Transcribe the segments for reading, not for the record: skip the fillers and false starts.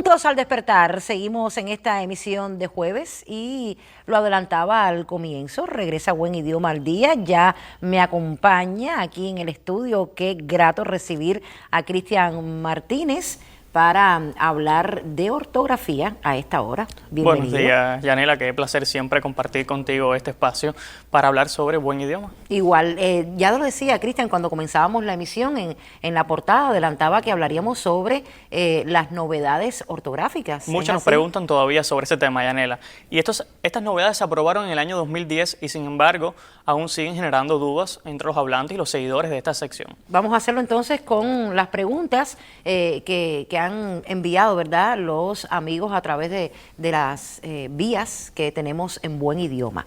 Juntos al despertar, seguimos en esta emisión de jueves y lo adelantaba al comienzo, regresa Buen Idioma al Día, ya me acompaña aquí en el estudio, qué grato recibir a Cristian Martínez para hablar de ortografía a esta hora. Bienvenido. Buenos días, Yanela, qué placer siempre compartir contigo este espacio para hablar sobre buen idioma. Igual, ya lo decía Cristian cuando comenzábamos la emisión, en la portada adelantaba que hablaríamos sobre las novedades ortográficas. Muchos nos preguntan todavía sobre ese tema, Yanela. Y estas novedades se aprobaron en el año 2010 y sin embargo aún siguen generando dudas entre los hablantes y los seguidores de esta sección. Vamos a hacerlo entonces con las preguntas que han enviado, ¿verdad?, los amigos a través de las vías que tenemos en Buen Idioma.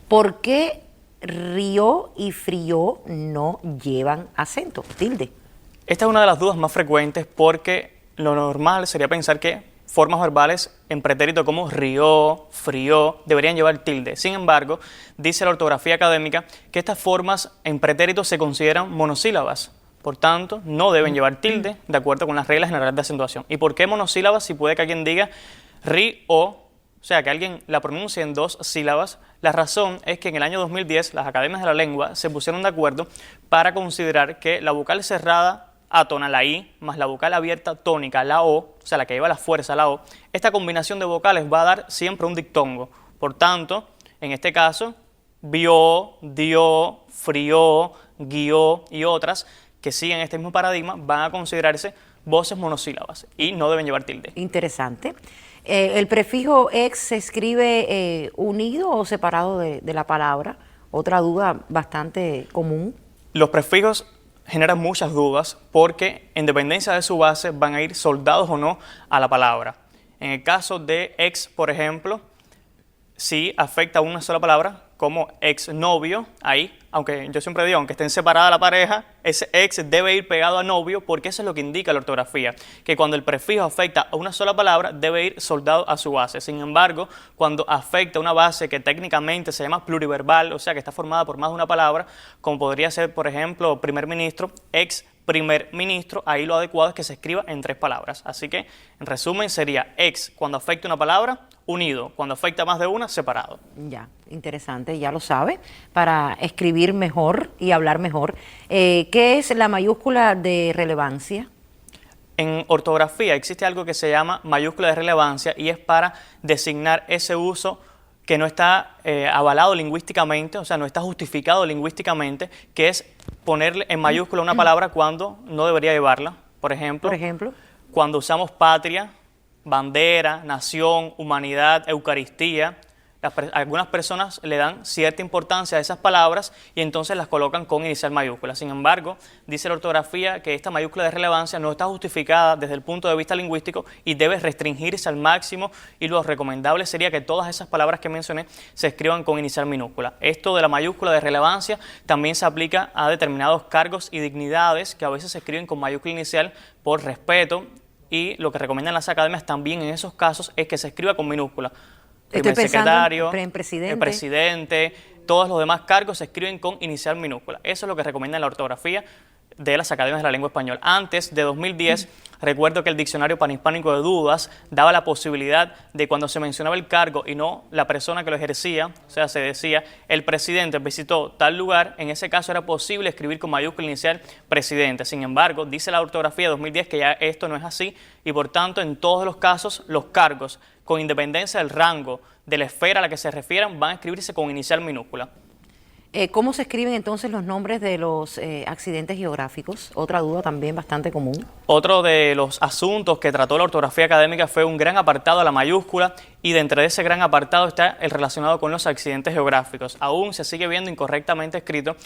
¿Por qué río y frío no llevan acento, tilde? Esta es una de las dudas más frecuentes porque lo normal sería pensar que formas verbales en pretérito como río, frío, deberían llevar tilde. Sin embargo, dice la ortografía académica que estas formas en pretérito se consideran monosílabas. Por tanto, no deben llevar tilde de acuerdo con las reglas generales de acentuación. ¿Y por qué monosílabas? Si puede que alguien diga río, o sea, que alguien la pronuncie en dos sílabas. La razón es que en el año 2010 las academias de la lengua se pusieron de acuerdo para considerar que la vocal cerrada átona, la I, más la vocal abierta tónica, la O sea, la que lleva la fuerza, la O, esta combinación de vocales va a dar siempre un dictongo. Por tanto, en este caso, vio, dio, frió, guió y otras que siguen este mismo paradigma van a considerarse voces monosílabas y no deben llevar tilde. Interesante. ¿El prefijo ex se escribe unido o separado de la palabra? Otra duda bastante común. Los prefijos generan muchas dudas porque en dependencia de su base van a ir soldados o no a la palabra. En el caso de ex, por ejemplo, si afecta a una sola palabra, como exnovio, ahí, aunque yo siempre digo, aunque estén separadas la pareja, ese ex debe ir pegado a novio porque eso es lo que indica la ortografía, que cuando el prefijo afecta a una sola palabra, debe ir soldado a su base. Sin embargo, cuando afecta una base que técnicamente se llama pluriverbal, o sea, que está formada por más de una palabra, como podría ser, por ejemplo, primer ministro, ex primer ministro, ahí lo adecuado es que se escriba en tres palabras. Así que, en resumen, sería ex cuando afecta una palabra, unido cuando afecta más de una, separado. Ya, interesante, ya lo sabe, para escribir mejor y hablar mejor. ¿Qué es la mayúscula de relevancia? En ortografía existe algo que se llama mayúscula de relevancia y es para designar ese uso que no está avalado lingüísticamente, o sea, no está justificado lingüísticamente, que es ponerle en mayúscula una palabra cuando no debería llevarla. Por ejemplo, cuando usamos patria, bandera, nación, humanidad, eucaristía, algunas personas le dan cierta importancia a esas palabras y entonces las colocan con inicial mayúscula. Sin embargo, dice la ortografía que esta mayúscula de relevancia no está justificada desde el punto de vista lingüístico y debe restringirse al máximo, y lo recomendable sería que todas esas palabras que mencioné se escriban con inicial minúscula. Esto de la mayúscula de relevancia también se aplica a determinados cargos y dignidades que a veces se escriben con mayúscula inicial por respeto, y lo que recomiendan las academias también en esos casos es que se escriba con minúscula. El secretario, el presidente, todos los demás cargos se escriben con inicial minúscula. Eso es lo que recomienda la ortografía de las academias de la lengua española. Antes de 2010, recuerdo que el diccionario panhispánico de dudas daba la posibilidad de cuando se mencionaba el cargo y no la persona que lo ejercía, o sea, se decía el presidente visitó tal lugar, en ese caso era posible escribir con mayúscula inicial presidente. Sin embargo, dice la ortografía de 2010 que ya esto no es así y por tanto en todos los casos los cargos, con independencia del rango, de la esfera a la que se refieran, van a escribirse con inicial minúscula. ¿Cómo se escriben entonces los nombres de los accidentes geográficos? Otra duda también bastante común. Otro de los asuntos que trató la ortografía académica fue un gran apartado a la mayúscula, y dentro de ese gran apartado está el relacionado con los accidentes geográficos. Aún se sigue viendo incorrectamente escrito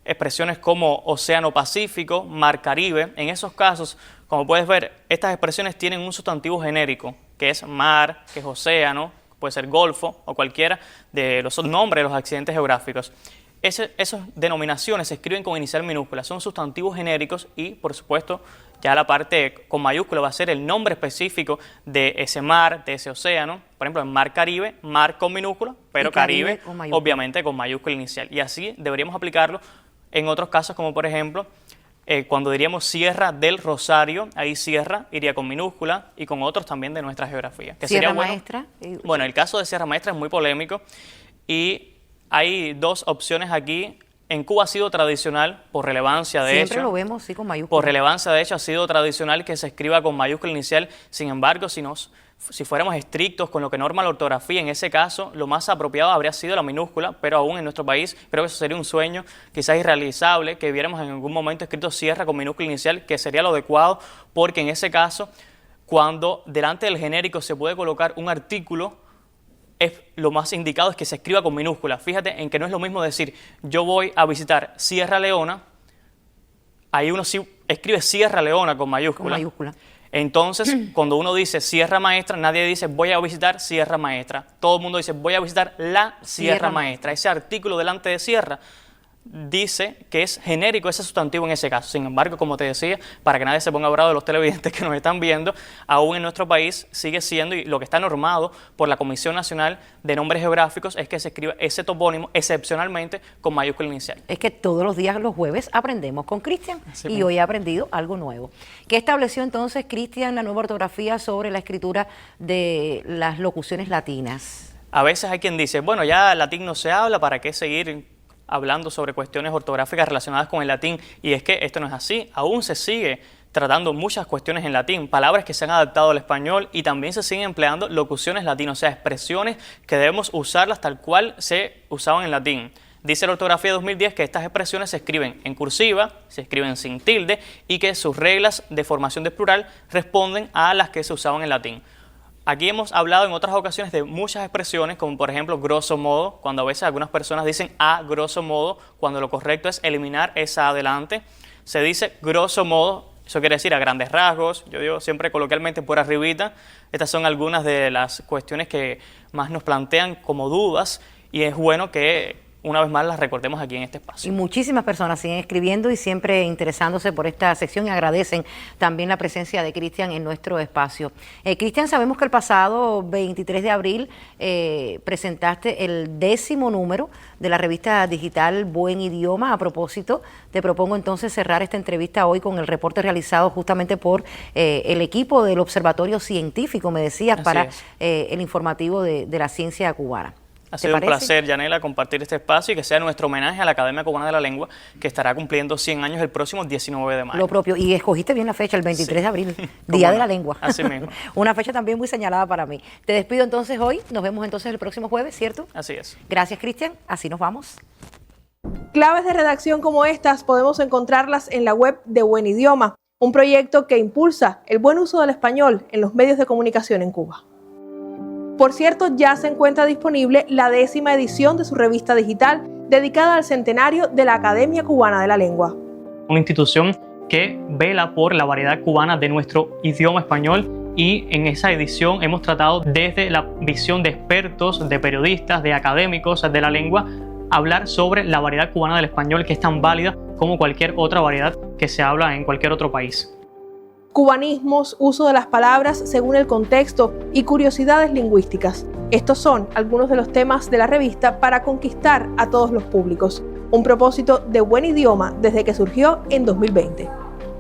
expresiones como Océano Pacífico, Mar Caribe. En esos casos, como puedes ver, estas expresiones tienen un sustantivo genérico, que es mar, que es océano, puede ser golfo o cualquiera de los nombres de los accidentes geográficos. Esas denominaciones se escriben con inicial minúscula, son sustantivos genéricos y, por supuesto, ya la parte con mayúscula va a ser el nombre específico de ese mar, de ese océano. Por ejemplo, en Mar Caribe, mar con minúscula, pero Caribe obviamente con mayúscula inicial. Y así deberíamos aplicarlo en otros casos, como por ejemplo, Cuando diríamos Sierra del Rosario, ahí Sierra iría con minúscula y con otros también de nuestra geografía. Que Sierra sería Maestra. Bueno, el caso de Sierra Maestra es muy polémico y hay dos opciones aquí. En Cuba ha sido tradicional, por relevancia de hecho. Siempre lo vemos, sí, con mayúscula. Por relevancia de hecho ha sido tradicional que se escriba con mayúscula inicial. Sin embargo, si fuéramos estrictos con lo que norma la ortografía, en ese caso lo más apropiado habría sido la minúscula, pero aún en nuestro país creo que eso sería un sueño quizás irrealizable, que viéramos en algún momento escrito Sierra con minúscula inicial, que sería lo adecuado, porque en ese caso, cuando delante del genérico se puede colocar un artículo, lo más indicado es que se escriba con minúscula. Fíjate en que no es lo mismo decir yo voy a visitar Sierra Leona, ahí uno sí escribe Sierra Leona con mayúscula. Con mayúscula. Entonces, cuando uno dice Sierra Maestra, nadie dice voy a visitar Sierra Maestra. Todo el mundo dice voy a visitar la Sierra Maestra. Ese artículo delante de Sierra dice que es genérico ese sustantivo en ese caso. Sin embargo, como te decía, para que nadie se ponga bravo de los televidentes que nos están viendo, aún en nuestro país sigue siendo, y lo que está normado por la Comisión Nacional de Nombres Geográficos, es que se escriba ese topónimo excepcionalmente con mayúscula inicial. Es que todos los días, los jueves, aprendemos con Cristian y hoy he aprendido algo nuevo. ¿Qué estableció entonces, Cristian, la nueva ortografía sobre la escritura de las locuciones latinas? A veces hay quien dice, bueno, ya latín no se habla, ¿para qué seguir hablando sobre cuestiones ortográficas relacionadas con el latín? Y es que esto no es así, aún se sigue tratando muchas cuestiones en latín, palabras que se han adaptado al español, y también se siguen empleando locuciones latinas, o sea, expresiones que debemos usarlas tal cual se usaban en latín. Dice la ortografía 2010 que estas expresiones se escriben en cursiva, se escriben sin tilde y que sus reglas de formación de plural responden a las que se usaban en latín. Aquí hemos hablado en otras ocasiones de muchas expresiones, como por ejemplo grosso modo, cuando a veces algunas personas dicen a grosso modo, cuando lo correcto es eliminar esa adelante. Se dice grosso modo, eso quiere decir a grandes rasgos, yo digo siempre coloquialmente por arribita. Estas son algunas de las cuestiones que más nos plantean como dudas, y es bueno que una vez más las recordemos aquí en este espacio. Y muchísimas personas siguen escribiendo y siempre interesándose por esta sección, y agradecen también la presencia de Cristian en nuestro espacio. Cristian, sabemos que el pasado 23 de abril presentaste el 10º número de la revista digital Buen Idioma. A propósito, te propongo entonces cerrar esta entrevista hoy con el reporte realizado justamente por el equipo del Observatorio Científico, me decías, para el informativo de la ciencia cubana. Ha sido un placer, Yanela, compartir este espacio y que sea nuestro homenaje a la Academia Cubana de la Lengua, que estará cumpliendo 100 años el próximo 19 de mayo. Lo propio, y escogiste bien la fecha, el 23 de abril, Día de la Lengua. Así mismo. Una fecha también muy señalada para mí. Te despido entonces hoy, nos vemos entonces el próximo jueves, ¿cierto? Así es. Gracias, Cristian, así nos vamos. Claves de redacción como estas podemos encontrarlas en la web de Buen Idioma, un proyecto que impulsa el buen uso del español en los medios de comunicación en Cuba. Por cierto, ya se encuentra disponible la 10ª edición de su revista digital dedicada al centenario de la Academia Cubana de la Lengua. Una institución que vela por la variedad cubana de nuestro idioma español, y en esa edición hemos tratado desde la visión de expertos, de periodistas, de académicos de la lengua, hablar sobre la variedad cubana del español, que es tan válida como cualquier otra variedad que se habla en cualquier otro país. Cubanismos, uso de las palabras según el contexto y curiosidades lingüísticas. Estos son algunos de los temas de la revista para conquistar a todos los públicos. Un propósito de Buen Idioma desde que surgió en 2020.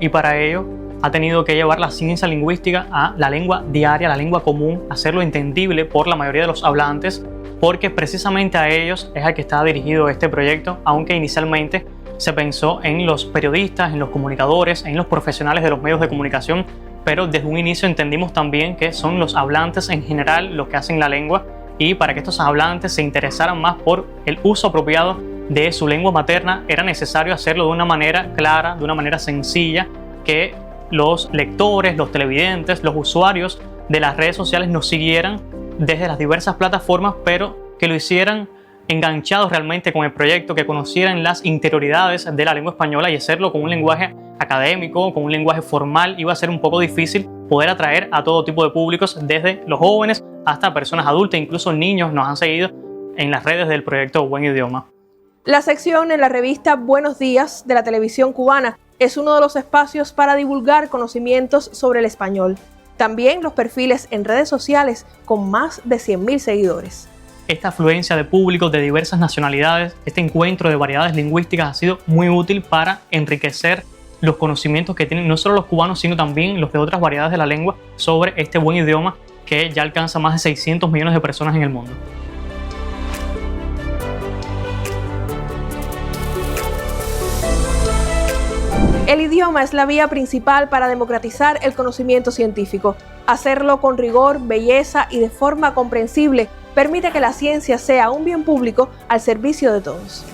Y para ello ha tenido que llevar la ciencia lingüística a la lengua diaria, la lengua común, hacerlo entendible por la mayoría de los hablantes, porque precisamente a ellos es a que está dirigido este proyecto, aunque inicialmente se pensó en los periodistas, en los comunicadores, en los profesionales de los medios de comunicación, pero desde un inicio entendimos también que son los hablantes en general los que hacen la lengua, y para que estos hablantes se interesaran más por el uso apropiado de su lengua materna era necesario hacerlo de una manera clara, de una manera sencilla, que los lectores, los televidentes, los usuarios de las redes sociales nos siguieran desde las diversas plataformas, pero que lo hicieran enganchados realmente con el proyecto, que conocieran las interioridades de la lengua española, y hacerlo con un lenguaje académico, con un lenguaje formal, iba a ser un poco difícil poder atraer a todo tipo de públicos, desde los jóvenes hasta personas adultas, incluso niños nos han seguido en las redes del proyecto Buen Idioma. La sección en la revista Buenos Días de la televisión cubana es uno de los espacios para divulgar conocimientos sobre el español. También los perfiles en redes sociales con más de 100.000 seguidores. Esta afluencia de públicos de diversas nacionalidades, este encuentro de variedades lingüísticas ha sido muy útil para enriquecer los conocimientos que tienen no solo los cubanos, sino también los de otras variedades de la lengua sobre este buen idioma que ya alcanza más de 600 millones de personas en el mundo. El idioma es la vía principal para democratizar el conocimiento científico. Hacerlo con rigor, belleza y de forma comprensible permite que la ciencia sea un bien público al servicio de todos.